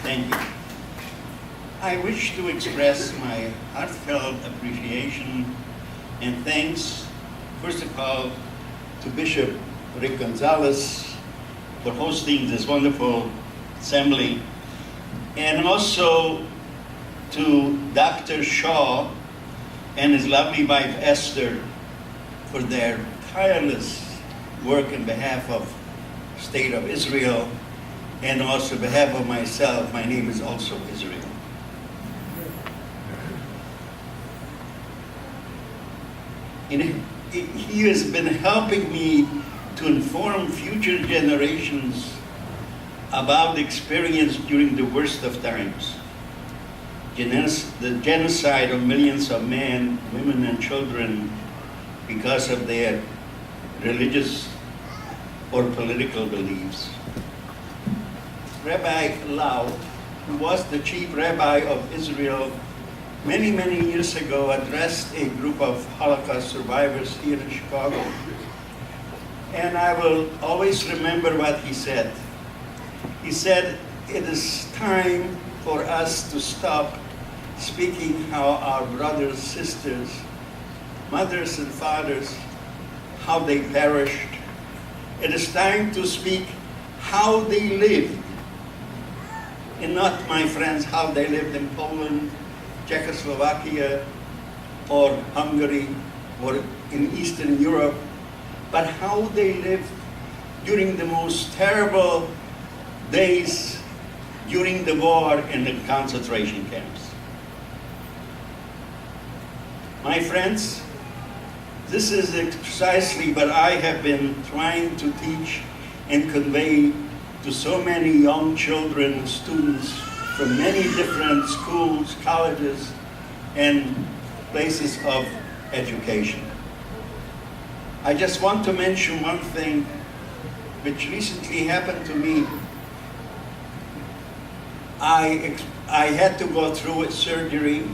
Thank you. I wish to express my heartfelt appreciation and thanks, first of all, to Bishop Rick Gonzalez for hosting this wonderful assembly, and also to Dr. Shaw and his lovely wife Esther for their tireless work on behalf of the State of Israel, and also on behalf of myself. My name is also Israel. And he has been helping me to inform future generations about the experience during the worst of times. The genocide of millions of men, women, and children because of their religious or political beliefs. Rabbi Lau, who was the chief rabbi of Israel many, many years ago, addressed a group of Holocaust survivors here in Chicago. And I will always remember what he said. He said, it is time for us to stop speaking how our brothers, sisters, mothers and fathers, how they perished. It is time to speak how they lived. And not, my friends, how they lived in Poland, Czechoslovakia, or Hungary, or in Eastern Europe, but how they lived during the most terrible days during the war in the concentration camps. My friends, this is precisely what I have been trying to teach and convey to so many young children, students from many different schools, colleges, and places of education. I just want to mention one thing which recently happened to me. I had to go through a surgery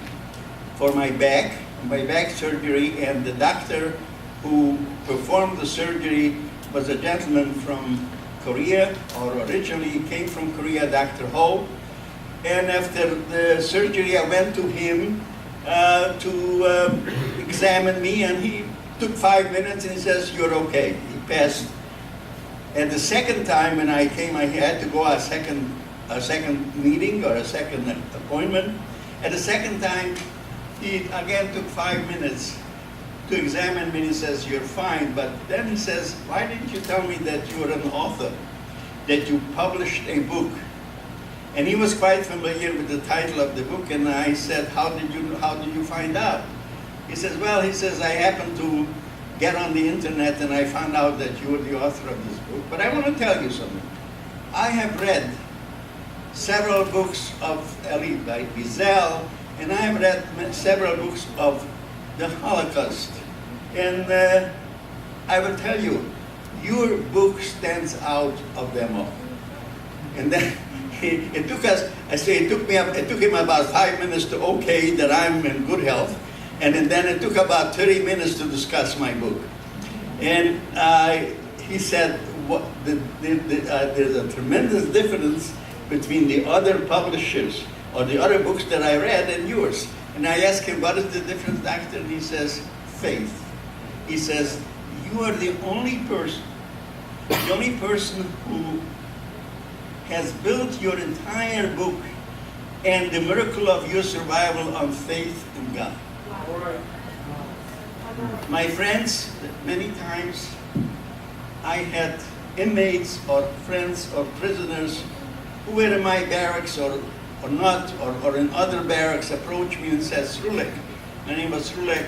for my back surgery, and the doctor who performed the surgery was a gentleman from Korea, or originally he came from Korea, Dr. Ho. And after the surgery, I went to him to examine me, and he took 5 minutes and he says, "You're okay." He passed. And the second time when I came, I had to go a second meeting or a second appointment. At the second time, he again took 5 minutes to examine me. He says, "You're fine." But then he says, "Why didn't you tell me that you're an author, that you published a book?" And he was quite familiar with the title of the book, and I said, how did you find out?" He says, "Well," he says, "I happened to get on the internet and I found out that you were the author of this book. But I want to tell you something. I have read several books of Elie Wiesel, and I have read several books of the Holocaust. And I will tell you, your book stands out of them all." And then it took him about 5 minutes to okay that I'm in good health, and then it took about 30 minutes to discuss my book. And he said, there's a tremendous difference between the other publishers or the other books that I read and yours. And I asked him, "What is the difference, doctor?" And he says, "Faith." He says, "You are the only person who has built your entire book and the miracle of your survival on faith in God." Wow. My friends, many times I had inmates or friends or prisoners who were in my barracks or not, or in other barracks, approach me and says, "Srulek," my name was Srulek,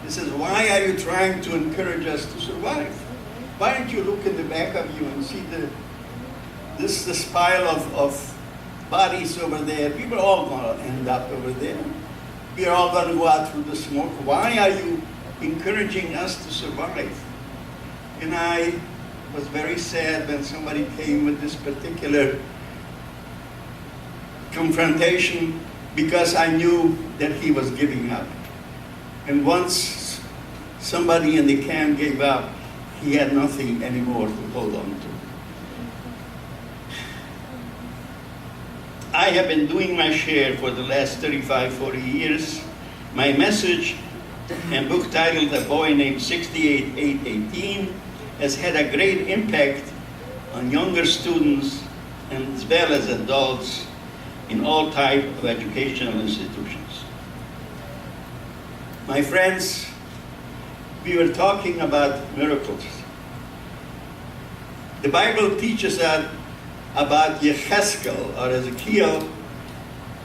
he says, "Why are you trying to encourage us to survive? Why don't you look in the back of you and see this pile of bodies over there? People are all going to end up over there. We are all going to go out through the smoke. Why are you encouraging us to survive?" And I was very sad when somebody came with this particular confrontation, because I knew that he was giving up. And once somebody in the camp gave up, he had nothing anymore to hold on to. I have been doing my share for the last 35, 40 years. My message and book titled A Boy Named 68818 has had a great impact on younger students and as well as adults in all types of educational institutions. My friends, we were talking about miracles. The Bible teaches us about Yechezkel, or Ezekiel,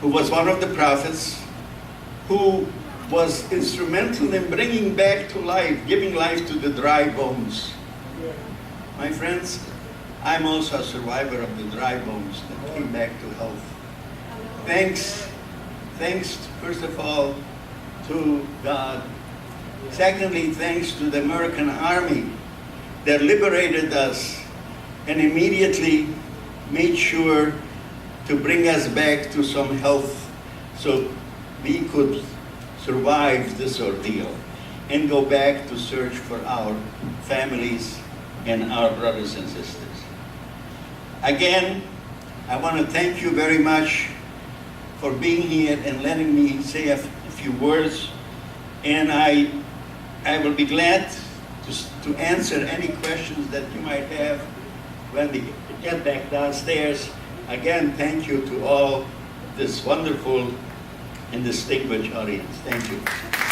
who was one of the prophets, who was instrumental in bringing back to life, giving life to the dry bones. My friends, I'm also a survivor of the dry bones that came back to health. Thanks, first of all, to God. Secondly, thanks to the American Army that liberated us and immediately made sure to bring us back to some health so we could survive this ordeal and go back to search for our families and our brothers and sisters. Again, I want to thank you very much for being here and letting me say a few words, and I will be glad to answer any questions that you might have when we get back downstairs. Again, thank you to all this wonderful and distinguished audience. Thank you.